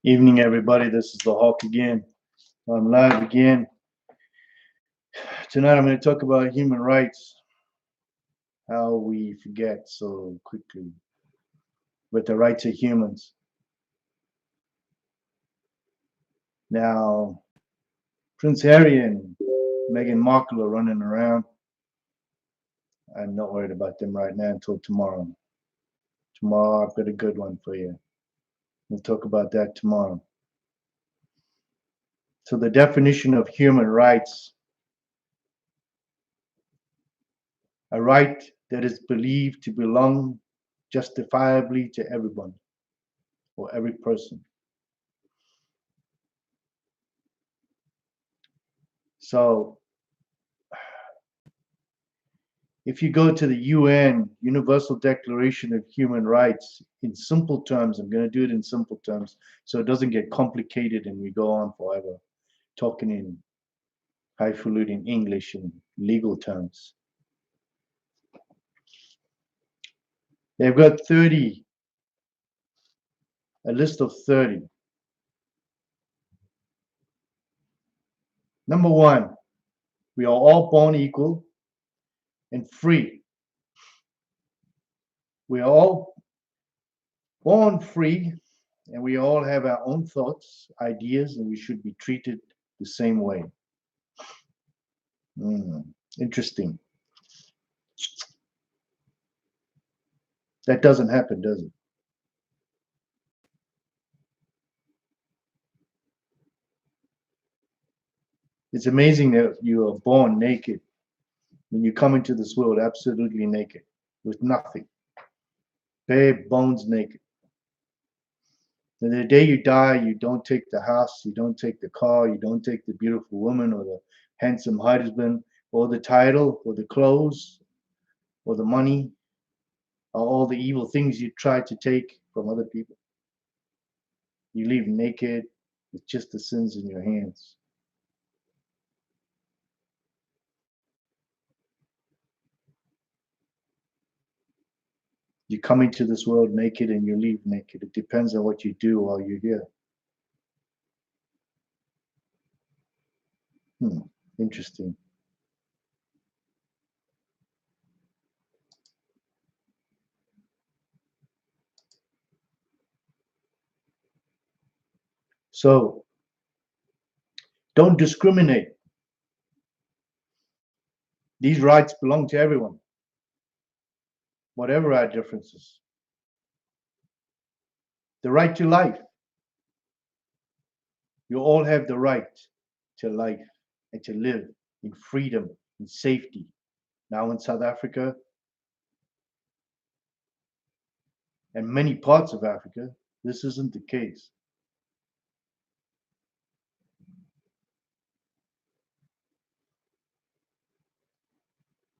Evening, everybody. This is the Hawk again. I'm live again. Tonight, I'm going to talk about human rights, how we forget so quickly with the rights of humans. Now, Prince Harry and Meghan Markle are running around. I'm not worried about them right now until tomorrow. Tomorrow, I've got a good one for you. We'll talk about that tomorrow. So, the definition of human rights: a right that is believed to belong justifiably to everyone or every person. So, if you go to the UN, Universal Declaration of Human Rights, in simple terms, I'm going to do it in simple terms so it doesn't get complicated and we go on forever talking in highfalutin English and legal terms. They've got a list of 30. Number one, we are all born equal and free. We are all born free and we all have our own thoughts, ideas, and we should be treated the same way. Interesting. That doesn't happen, does it? It's amazing that you are born naked when you come into this world absolutely naked, with nothing, bare bones naked. And the day you die, you don't take the house, you don't take the car, you don't take the beautiful woman or the handsome husband or the title or the clothes or the money or all the evil things you try to take from other people. You leave naked with just the sins in your hands. You come into this world naked and you leave naked. It depends on what you do while you're here. Interesting. So don't discriminate. These rights belong to everyone, whatever our differences. The right to life. You all have the right to life and to live in freedom and safety. Now in South Africa and many parts of Africa, this isn't the case.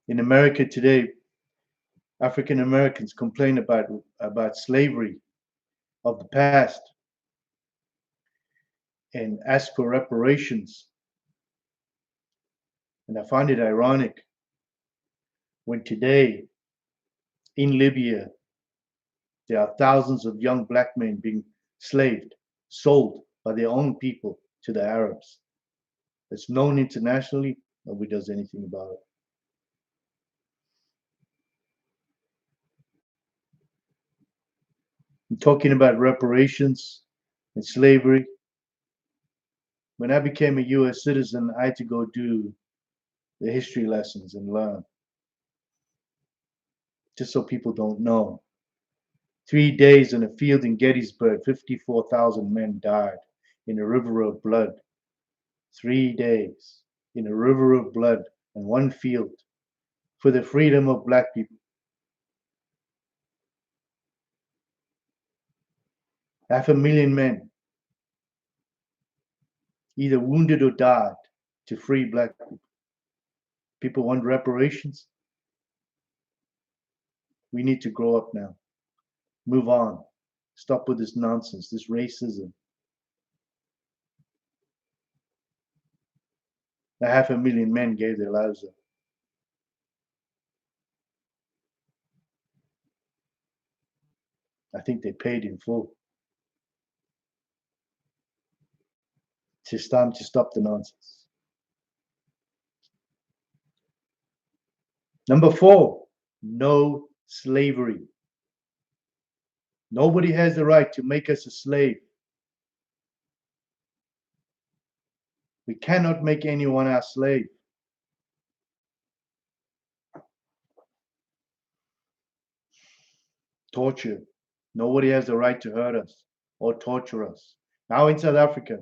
In America today, African Americans complain about slavery of the past and ask for reparations. And I find it ironic when today in Libya there are thousands of young black men being slaved, sold by their own people to the Arabs. It's known internationally, nobody does anything about it. I'm talking about reparations and slavery. When I became a US citizen, I had to go do the history lessons and learn, just so people don't know. 3 days in a field in Gettysburg, 54,000 men died in a river of blood. 3 days in a river of blood in one field for the freedom of black people. 500,000 men either wounded or died to free black people. People want reparations. We need to grow up now. Move on. Stop with this nonsense, this racism. 500,000 men gave their lives up. I think they paid in full. It's time to stop the nonsense. Number 4, no slavery. Nobody has the right to make us a slave. We cannot make anyone our slave. Torture. Nobody has the right to hurt us or torture us. Now in South Africa,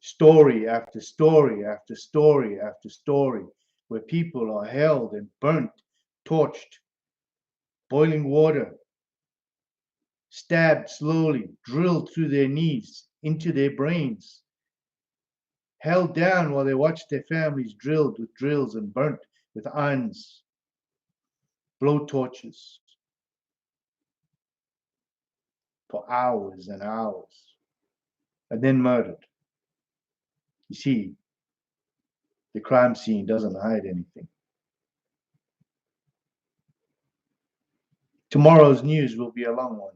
story after story after story after story, where people are held and burnt, torched, boiling water, stabbed slowly, drilled through their knees, into their brains, held down while they watched their families drilled with drills and burnt with irons, blow torches for hours and hours, and then murdered. You see, the crime scene doesn't hide anything. Tomorrow's news will be a long one,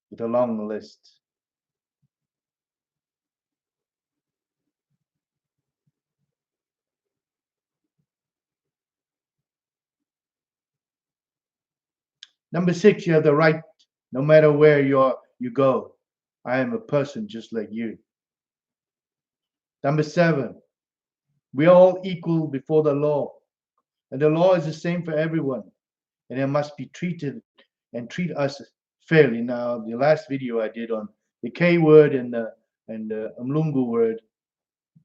with a long list. Number 6, you have the right, no matter where you go. I am a person just like you. Number 7, we are all equal before the law, and the law is the same for everyone, and it must be treated and treat us fairly. Now, the last video I did on the K word and the Mlungu word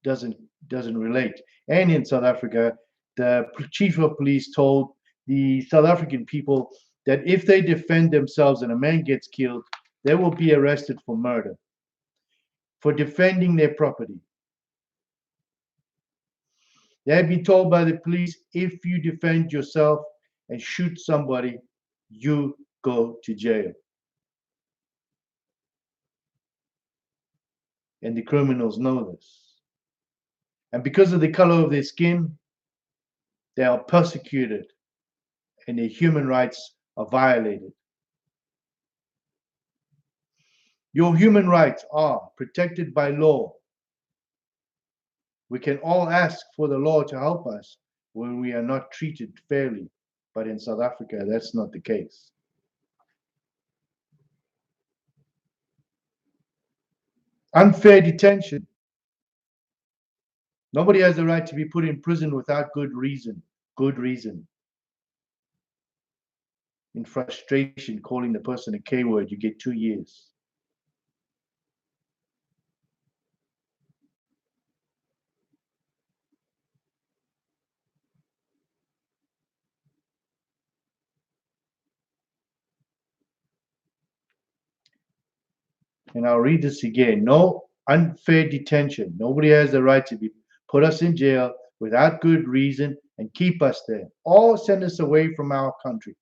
doesn't relate. And in South Africa, the chief of police told the South African people that if they defend themselves and a man gets killed, they will be arrested for murder, for defending their property. They have been told by the police, if you defend yourself and shoot somebody, you go to jail. And the criminals know this. And because of the color of their skin, they are persecuted and their human rights are violated. Your human rights are protected by law. We can all ask for the law to help us when we are not treated fairly. But in South Africa, that's not the case. Unfair detention. Nobody has the right to be put in prison without good reason. Good reason. In frustration, calling the person a K word, you get 2 years. And I'll read this again. No unfair detention. Nobody has the right to be put us in jail without good reason and keep us there, or send us away from our country,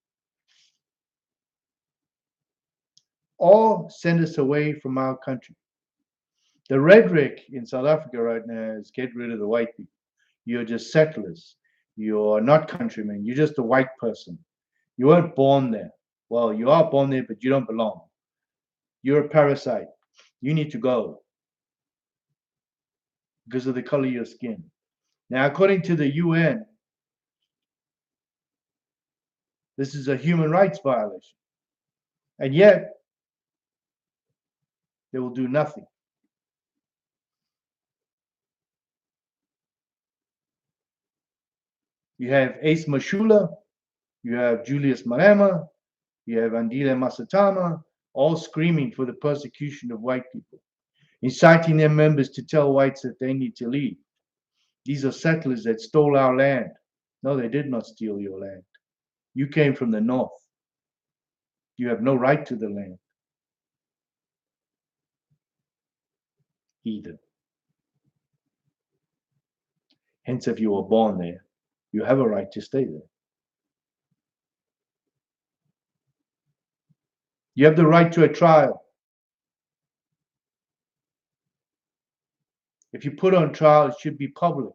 or send us away from our country. The rhetoric in South Africa right now is get rid of the white people. You're just settlers. You're not countrymen. You're just a white person. You weren't born there. Well, you are born there, but you don't belong. You're a parasite. You need to go because of the color of your skin. Now, according to the UN, this is a human rights violation. And yet, they will do nothing. You have Ace Mashula, you have Julius Malema, you have Andile Masatama, all screaming for the persecution of white people, inciting their members to tell whites that they need to leave. These are settlers that stole our land. No, they did not steal your land. You came from the north. You have no right to the land either. Hence, if you were born there, you have a right to stay there. You have the right to a trial. If you put on trial, it should be public.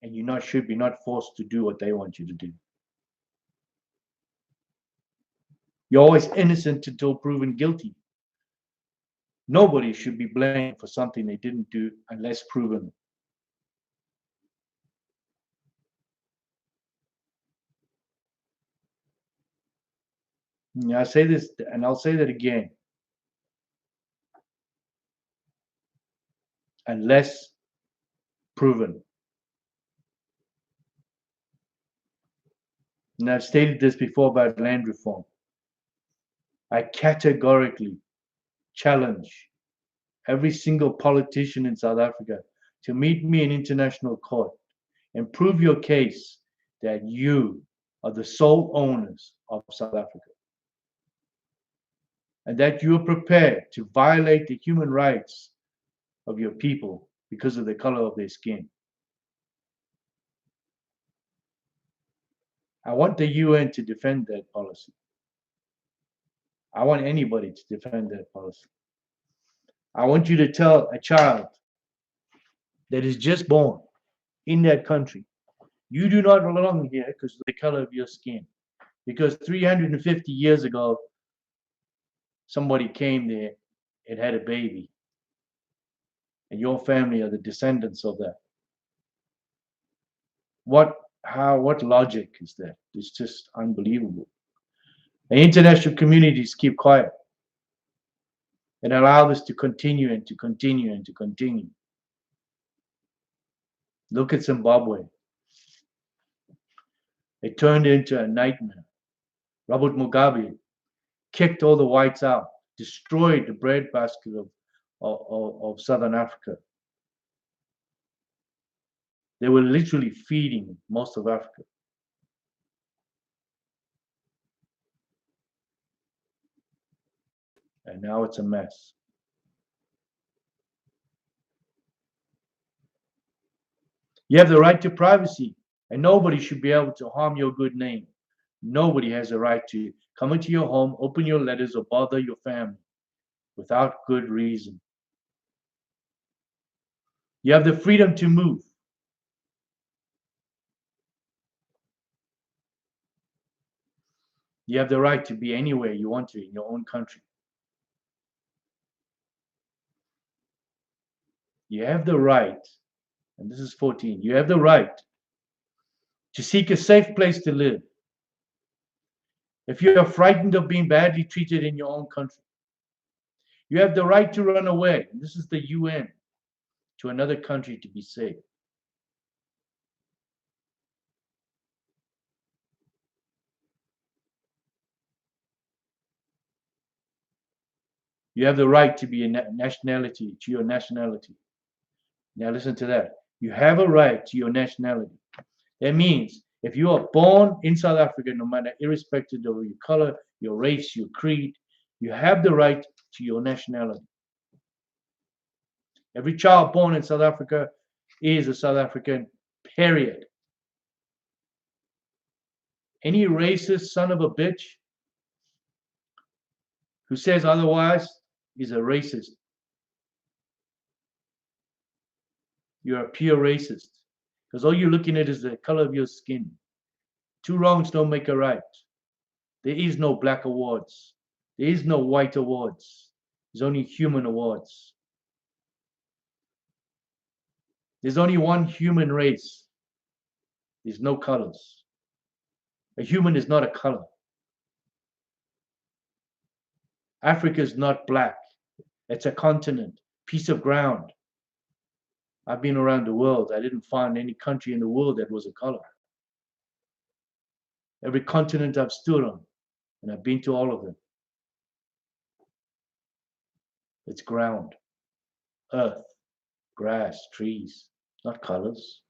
And you should be not forced to do what they want you to do. You're always innocent until proven guilty. Nobody should be blamed for something they didn't do unless proven. I say this, and I'll say that again. Unless proven. And I've stated this before about land reform. I categorically challenge every single politician in South Africa to meet me in international court and prove your case that you are the sole owners of South Africa and that you are prepared to violate the human rights of your people because of the color of their skin. I want the UN to defend that policy. I want anybody to defend that policy. I want you to tell a child that is just born in that country, you do not belong here because of the color of your skin. Because 350 years ago, somebody came there and had a baby, and your family are the descendants of that. What logic is that? It's just unbelievable. The international communities keep quiet and allow this to continue and to continue and to continue. Look at Zimbabwe. It turned into a nightmare. Robert Mugabe kicked all the whites out, destroyed the breadbasket of Southern Africa. They were literally feeding most of Africa. And now it's a mess. You have the right to privacy, and nobody should be able to harm your good name. Nobody has a right to come into your home, open your letters, or bother your family without good reason. You have the freedom to move. You have the right to be anywhere you want to in your own country. You have the right, and this is 14, you have the right to seek a safe place to live. If you are frightened of being badly treated in your own country, you have the right to run away, and this is the UN, to another country to be safe. You have the right to be a nationality, to your nationality. Now listen to that. You have a right to your nationality. That means if you are born in South Africa, no matter irrespective of your color, your race, your creed, you have the right to your nationality. Every child born in South Africa is a South African, period. Any racist son of a bitch who says otherwise is a racist. You're a pure racist because all you're looking at is the color of your skin. Two wrongs don't make a right. There is no black awards. There is no white awards. There's only human awards. There's only one human race. There's no colors. A human is not a color. Africa is not black. It's a continent, piece of ground. I've been around the world. I didn't find any country in the world that was a color. Every continent I've stood on, and I've been to all of them. It's ground, earth, grass, trees, not colors.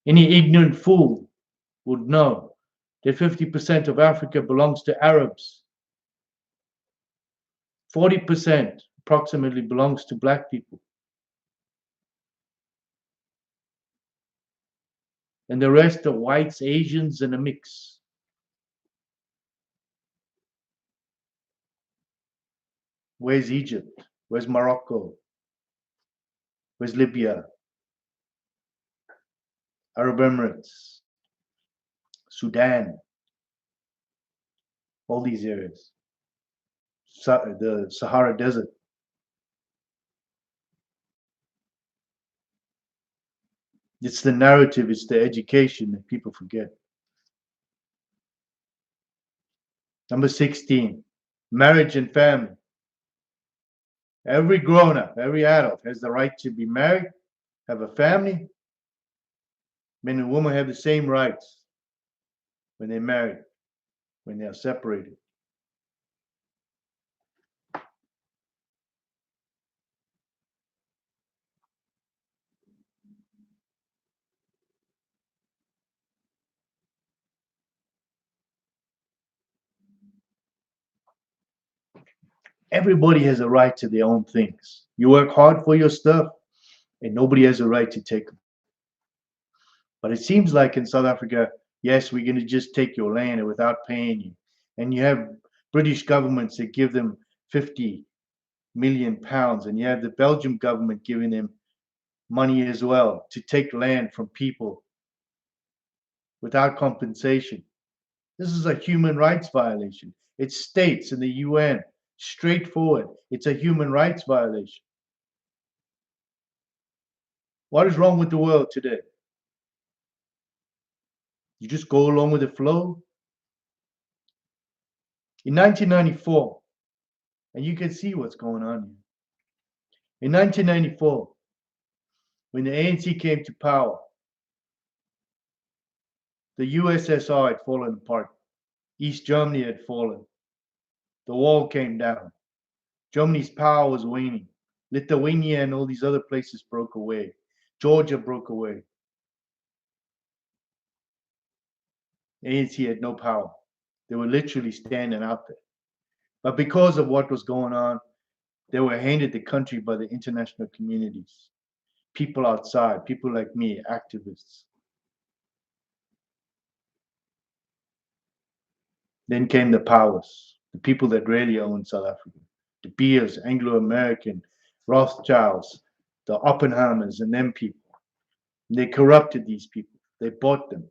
Any ignorant fool would know that 50% of Africa belongs to Arabs. 40% approximately belongs to black people. And the rest are whites, Asians, and a mix. Where's Egypt? Where's Morocco? Where's Libya? Arab Emirates? Sudan? all these areas, the Sahara Desert. It's the narrative, it's the education that people forget. Number 16, marriage and family. Every grown-up, every adult has the right to be married, have a family. Men and women have the same rights when they're married, when they are separated. Everybody has a right to their own things. You work hard for your stuff, and nobody has a right to take them. But it seems like in South Africa, yes, we're going to just take your land without paying you. And you have British governments that give them 50 million pounds, and you have the Belgian government giving them money as well to take land from people without compensation. This is a human rights violation. It states in the UN, straightforward, it's a human rights violation. What is wrong with the world today? You just go along with the flow. In 1994, and you can see what's going on here. In 1994, when the ANC came to power, the USSR had fallen apart. East Germany had fallen. The wall came down. Germany's power was waning. Lithuania and all these other places broke away. Georgia broke away. ANC had no power. They were literally standing out there. But because of what was going on, they were handed the country by the international communities. People outside, people like me, activists. Then came the powers, the people that really owned South Africa. De Beers, Anglo-American, Rothschilds, the Oppenheimers and them people. And they corrupted these people. They bought them.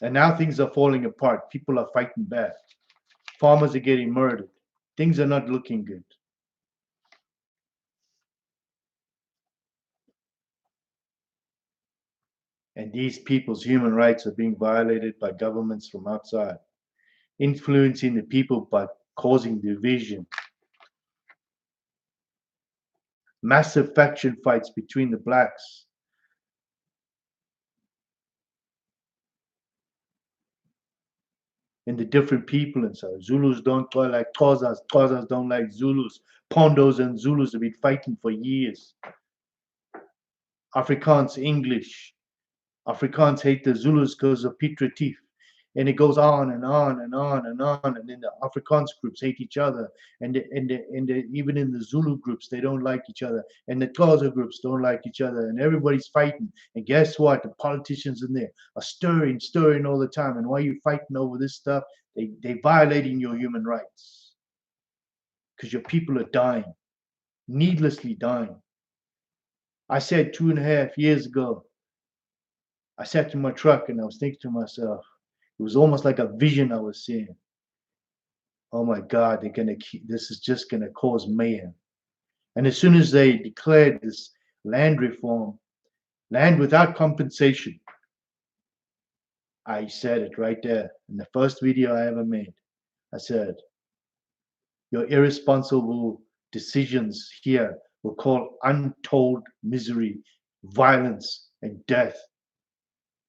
And now things are falling apart. People are fighting back. Farmers are getting murdered. Things are not looking good. And these people's human rights are being violated by governments from outside, influencing the people by causing division. Massive faction fights between the blacks. And the different people inside. Zulus don't like Xhosas, Xhosas don't like Zulus. Pondos and Zulus have been fighting for years. Afrikaans, English. Afrikaans hate the Zulus because of Piet Retief. And it goes on and on and on and on. And then the Afrikaans groups hate each other. And even in the Zulu groups, they don't like each other. And the Xhosa groups don't like each other. And everybody's fighting. And guess what? The politicians in there are stirring all the time. And why are you fighting over this stuff? They're violating your human rights. Because your people are dying, needlessly dying. I said 2.5 years ago, I sat in my truck and I was thinking to myself, it was almost like a vision I was seeing. Oh my God, this is just gonna cause mayhem. And as soon as they declared this land reform, land without compensation, I said it right there in the first video I ever made. I said, your irresponsible decisions here will cause untold misery, violence, and death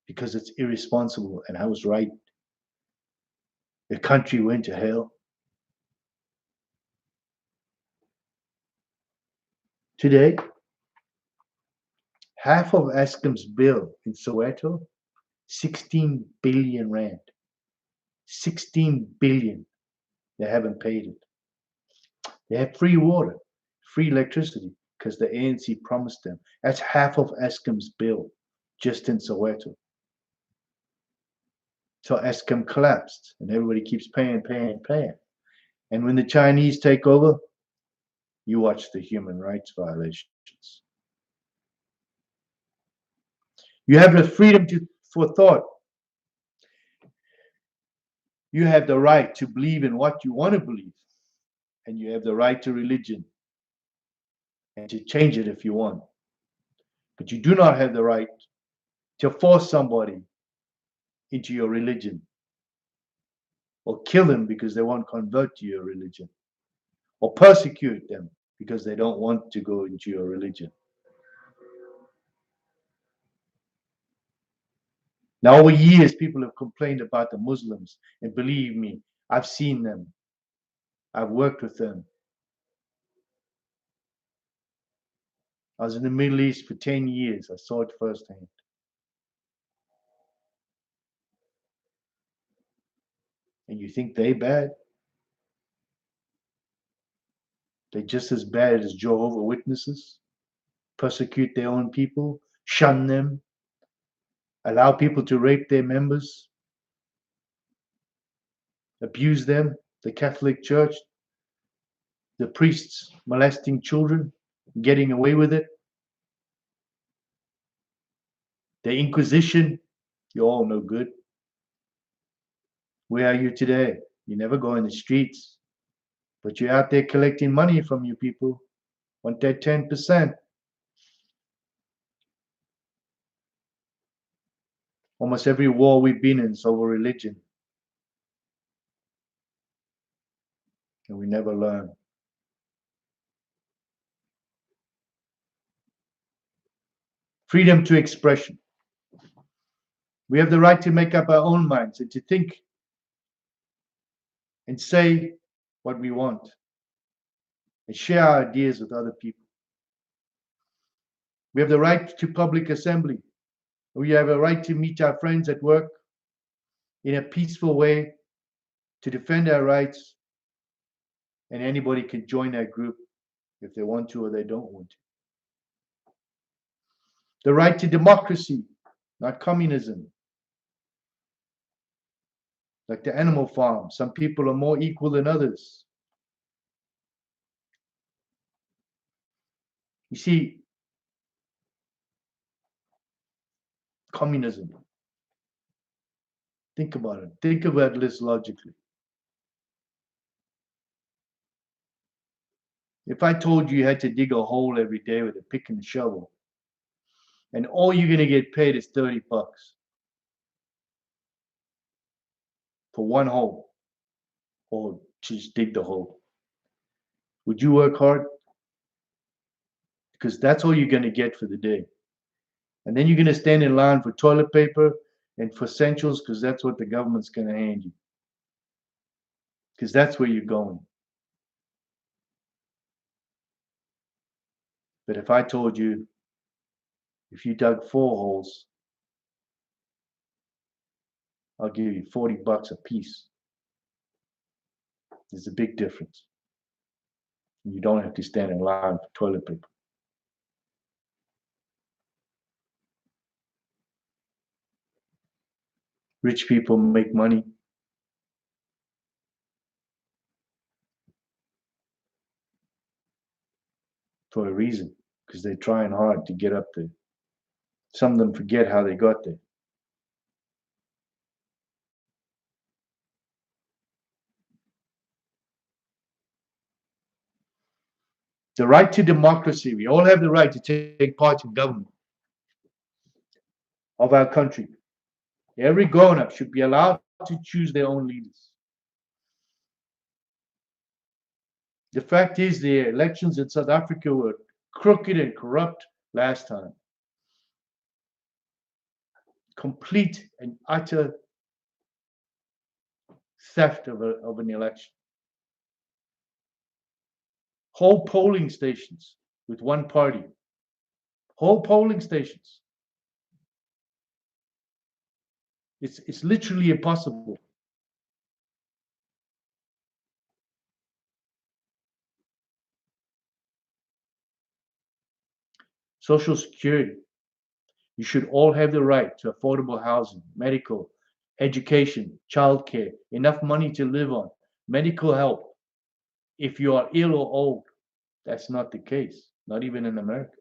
because it's irresponsible. And I was right. The country went to hell. Today, half of Eskom's bill in Soweto, 16 billion rand. 16 billion. They haven't paid it. They have free water, free electricity, because the ANC promised them. That's half of Eskom's bill just in Soweto. So Eskom collapsed, and everybody keeps paying. And when the Chinese take over, you watch the human rights violations. You have the freedom for thought. You have the right to believe in what you want to believe, and you have the right to religion and to change it if you want. But you do not have the right to force somebody into your religion or kill them because they won't convert to your religion or persecute them because they don't want to go into your religion. Now, over years, people have complained about the Muslims, and believe me, I've seen them. I've worked with them. I was in the Middle East for 10 years. I saw it firsthand. And you think they bad? They're just as bad as Jehovah's Witnesses, persecute their own people, shun them, allow people to rape their members, abuse them, the Catholic Church, the priests molesting children, getting away with it, the Inquisition, you're all no good. Where are you today? You never go in the streets, but you're out there collecting money from you people. Want that 10%. Almost every war we've been in is over religion. And we never learn. Freedom to expression. We have the right to make up our own minds and to think and say what we want and share our ideas with other people. We have the right to public assembly. We have a right to meet our friends at work in a peaceful way to defend our rights, and anybody can join our group if they want to or they don't want to. The right to democracy, not communism. Like the animal farm, some people are more equal than others. You see, communism. Think about it. Think about this logically. If I told you had to dig a hole every day with a pick and shovel, and all you're going to get paid is $30 for one hole, or just dig the hole, would you work hard? Because that's all you're going to get for the day. And then you're going to stand in line for toilet paper and for essentials because that's what the government's going to hand you. Because that's where you're going. But if I told you, if you dug 4 holes, I'll give you $40 a piece. There's a big difference. You don't have to stand in line for toilet paper. Rich people make money for a reason, because they're trying hard to get up there. Some of them forget how they got there. The right to democracy. We all have the right to take part in government of our country. Every grown-up should be allowed to choose their own leaders. The fact is, the elections in South Africa were crooked and corrupt last time. Complete and utter theft of an election. Whole polling stations with one party. Whole polling stations. It's literally impossible. Social Security. You should all have the right to affordable housing, medical, education, childcare, enough money to live on, medical help. If you are ill or old, that's not the case, not even in America.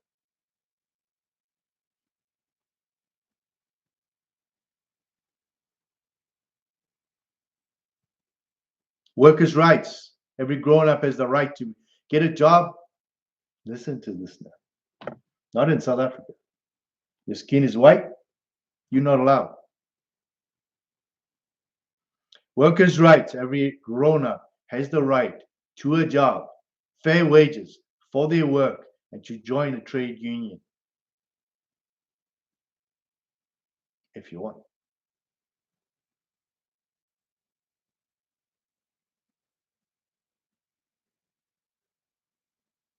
Workers' rights. Every grown-up has the right to get a job. Listen to this now. Not in South Africa. Your skin is white, you're not allowed. Workers' rights. Every grown-up has the right to a job, fair wages for their work, and to join a trade union if you want.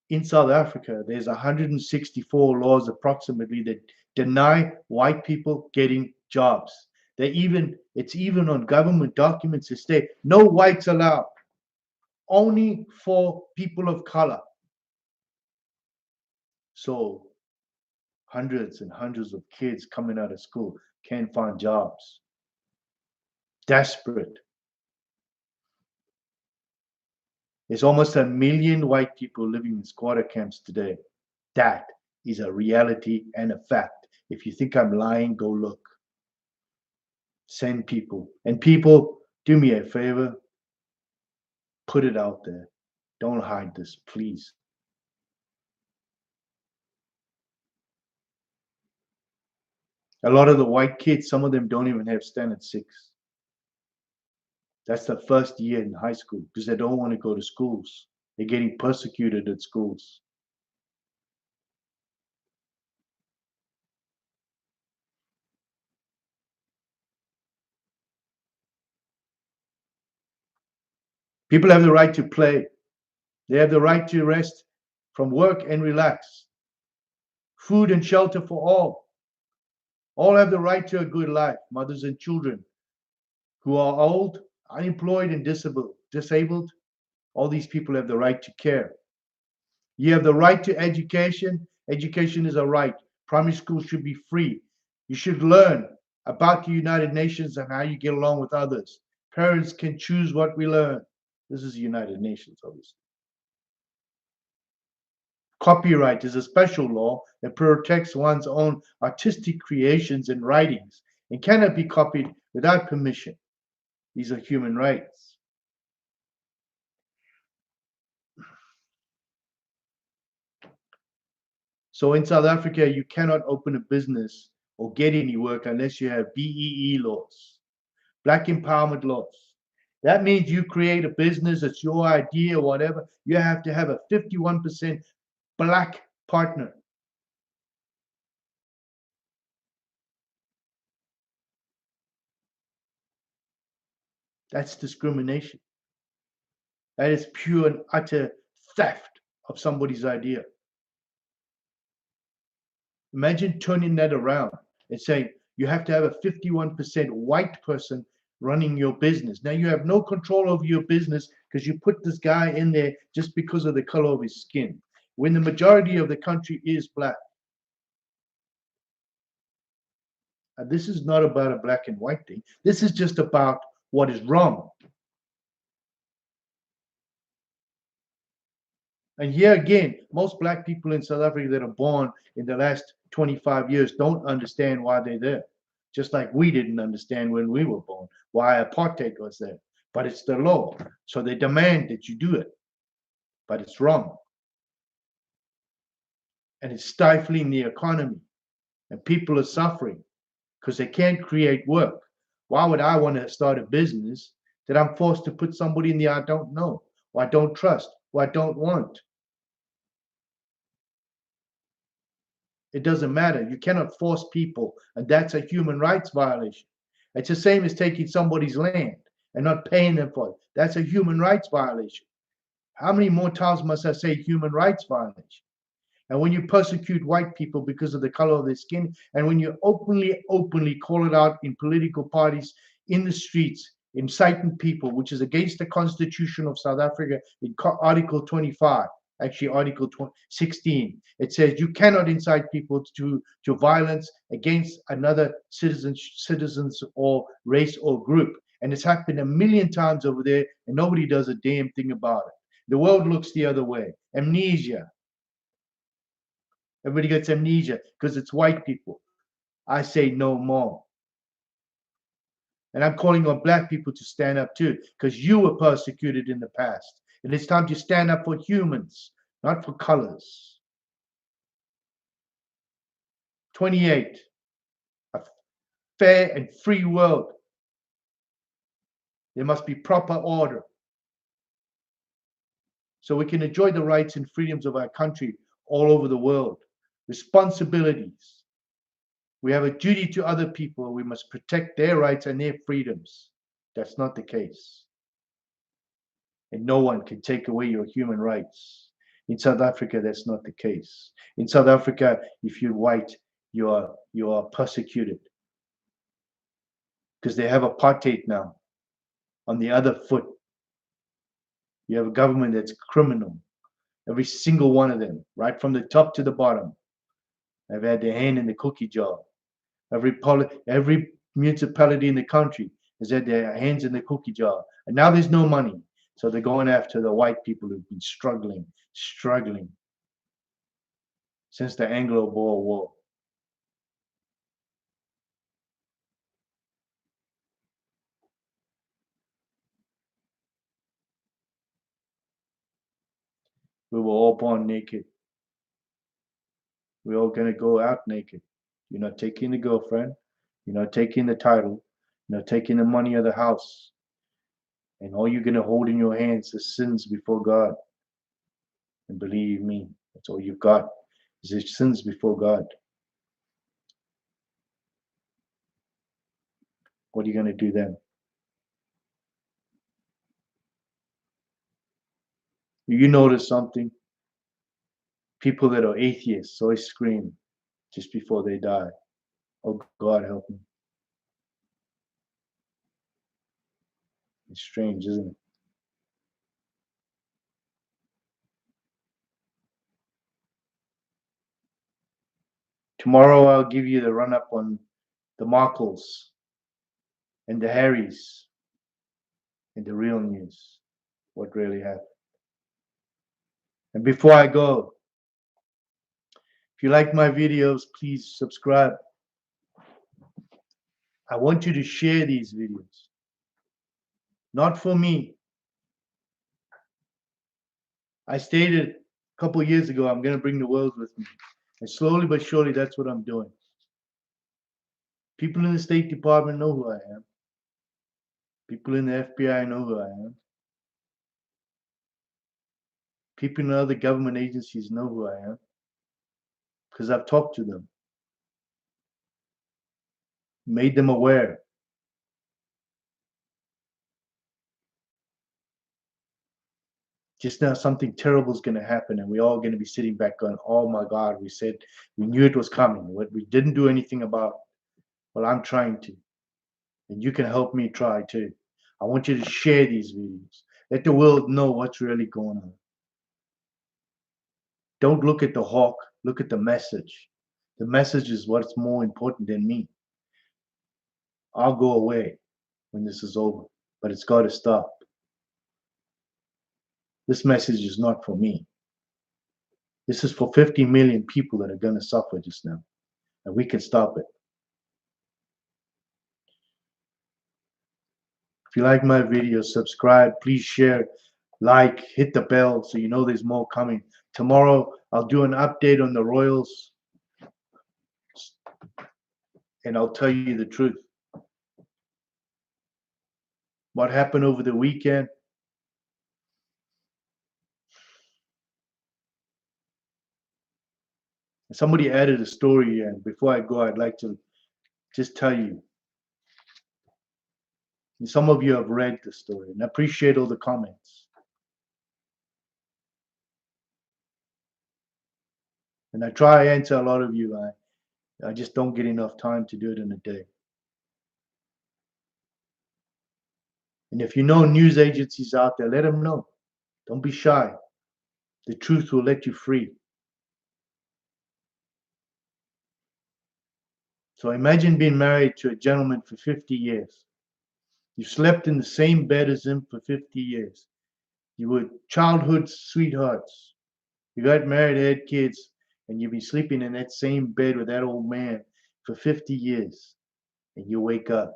In South Africa, there's 164 laws approximately that deny white people getting jobs. It's even on government documents that state no whites allowed, only for people of color. So hundreds and hundreds of kids coming out of school can't find jobs. Desperate. There's almost 1 million white people living in squatter camps today. That is a reality and a fact. If you think I'm lying, go look. Send people. And people, do me a favor, put it out there. Don't hide this, please. A lot of the white kids, some of them don't even have standard 6. That's the first year in high school because they don't want to go to schools. They're getting persecuted at schools. People have the right to play. They have the right to rest from work and relax. Food and shelter for all. All have the right to a good life. Mothers and children who are old, unemployed, and disabled, all these people have the right to care. You have the right to education. Education is a right. Primary school should be free. You should learn about the United Nations and how you get along with others. Parents can choose what we learn. This is the United Nations, obviously. Copyright is a special law that protects one's own artistic creations and writings and cannot be copied without permission. These are human rights. So in South Africa, you cannot open a business or get any work unless you have BEE laws, Black Empowerment laws. That means you create a business, it's your idea or whatever, you have to have a 51% Black partner. That's discrimination. That is pure and utter theft of somebody's idea. Imagine turning that around and saying you have to have a 51% white person running your business. Now you have no control over your business because you put this guy in there just because of the color of his skin, when the majority of the country is black. And this is not about a black and white thing. This is just about what is wrong. And here again, most black people in South Africa that are born in the last 25 years don't understand why they're there. Just like we didn't understand when we were born why apartheid was there. But it's the law. So they demand that you do it. But it's wrong. And it's stifling the economy. And people are suffering because they can't create work. Why would I want to start a business that I'm forced to put somebody in there I don't know, or I don't trust, or I don't want? It doesn't matter. You cannot force people, and that's a human rights violation. It's the same as taking somebody's land and not paying them for it. That's a human rights violation. How many more times must I say human rights violation? And when you persecute white people because of the color of their skin, and when you openly call it out in political parties, in the streets, inciting people, which is against the Constitution of South Africa, in Article 25, actually Article 16, it says you cannot incite people to violence against another citizens or race or group. And it's happened a million times over there, and nobody does a damn thing about it. The world looks the other way. Amnesia. Everybody gets amnesia because it's white people. I say no more. And I'm calling on black people to stand up too, because you were persecuted in the past. And it's time to stand up for humans, not for colors. 28, a fair and free world. There must be proper order so we can enjoy the rights and freedoms of our country all over the world. Responsibilities. We have a duty to other people. We must protect their rights and their freedoms. That's not the case. And no one can take away your human rights. In South Africa, that's not the case. In South Africa, if you're white, you are persecuted because they have apartheid now. On the other foot, you have a government that's criminal. Every single one of them, right from the top to the bottom, have had their hand in the cookie jar. Every municipality in the country has had their hands in the cookie jar. And now there's no money. So they're going after the white people who've been struggling since the Anglo-Boer War. We were all born naked. We're all going to go out naked. You're not taking the girlfriend. You're not taking the title. You're not taking the money of the house. And all you're going to hold in your hands is sins before God. And believe me, that's all you've got is your sins before God. What are you going to do then? You notice something? People that are atheists always scream just before they die, "Oh, God, help me." It's strange, isn't it? Tomorrow I'll give you the run-up on the Markles and the Harrys and the real news, what really happened. And before I go, if you like my videos, please subscribe. I want you to share these videos. Not for me. I stated a couple of years ago, I'm going to bring the world with me. And slowly but surely, that's what I'm doing. People in the State Department know who I am. People in the FBI know who I am. People in other government agencies know who I am because I've talked to them, made them aware. Just now, something terrible is going to happen, and we're all going to be sitting back going, "Oh my God, we said we knew it was coming. What we didn't do anything about." Well, I'm trying to, and you can help me try too. I want you to share these videos. Let the world know what's really going on. Don't look at the hawk, look at the message. The message is what's more important than me. I'll go away when this is over, but it's got to stop. This message is not for me. This is for 50 million people that are going to suffer just now, and we can stop it. If you like my videos, subscribe, please share, like, hit the bell so you know there's more coming. Tomorrow, I'll do an update on the Royals, and I'll tell you the truth. What happened over the weekend? Somebody added a story, and before I go, I'd like to just tell you. And some of you have read the story, and I appreciate all the comments. And I try to answer a lot of you. I just don't get enough time to do it in a day. And if you know news agencies out there, let them know. Don't be shy. The truth will let you free. So imagine being married to a gentleman for 50 years. You slept in the same bed as him for 50 years. You were childhood sweethearts. You got married, had kids, and you've been sleeping in that same bed with that old man for 50 years. And you wake up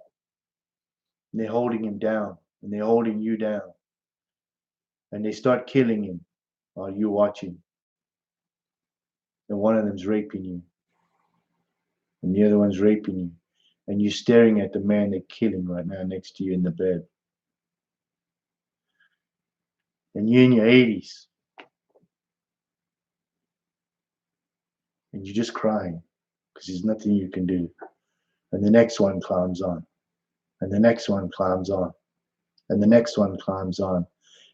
And they're holding him down, and they're holding you down. And they start killing him while you're watching. And one of them's raping you. And the other one's raping you. And you're staring at the man they're killing right now next to you in the bed. And you're in your 80s. And you're just crying because there's nothing you can do. And the next one climbs on. And the next one climbs on. And the next one climbs on.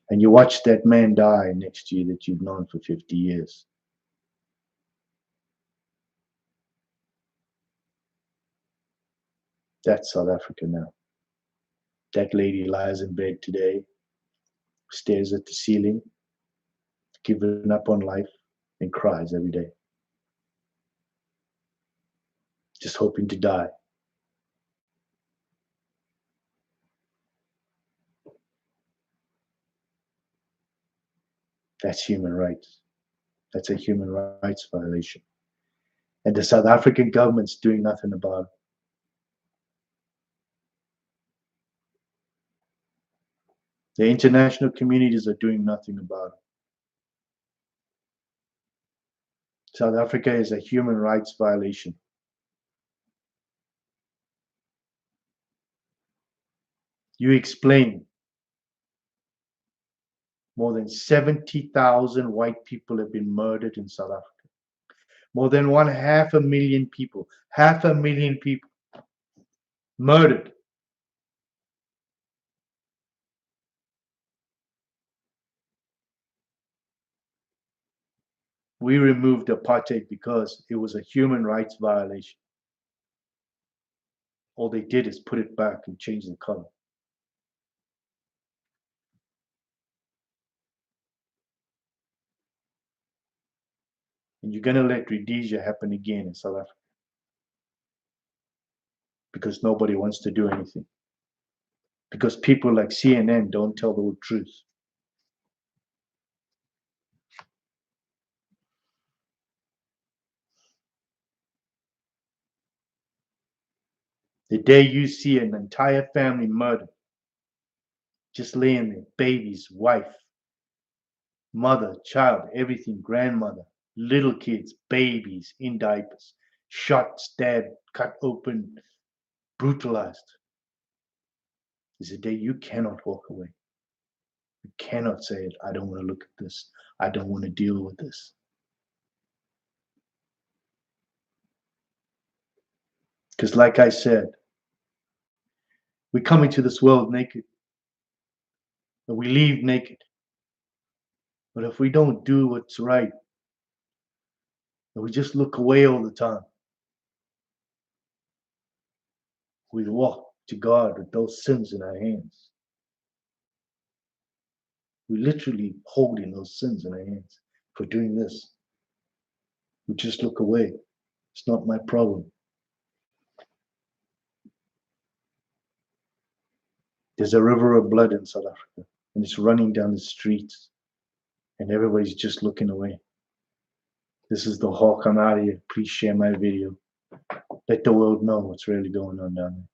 And you watch that man die next to you that you've known for 50 years. That's South Africa now. That lady lies in bed today, stares at the ceiling, giving up on life, and cries every day. Just hoping to die. That's human rights. That's a human rights violation. And the South African government's doing nothing about it. The international communities are doing nothing about it. South Africa is a human rights violation. You explain. More than 70,000 white people have been murdered in South Africa. More than 500,000 people, 500,000 people murdered. We removed apartheid because it was a human rights violation. All they did is put it back and change the color. And you're going to let Rhodesia happen again in South Africa because nobody wants to do anything. Because people like CNN don't tell the truth. The day you see an entire family murdered, just laying there, babies, wife, mother, child, everything, grandmother, little kids, babies in diapers, shot, stabbed, cut open, brutalized, is a day you cannot walk away. You cannot say it. I don't want to look at this. I don't want to deal with this. Because like I said, we come into this world naked, and we leave naked. But if we don't do what's right, and we just look away all the time, we walk to God with those sins in our hands. We literally holding those sins in our hands for doing this. We just look away. It's not my problem. There's a river of blood in South Africa, and it's running down the streets, and everybody's just looking away. This is the Hawk. I'm out of here. Please share my video. Let the world know what's really going on down there.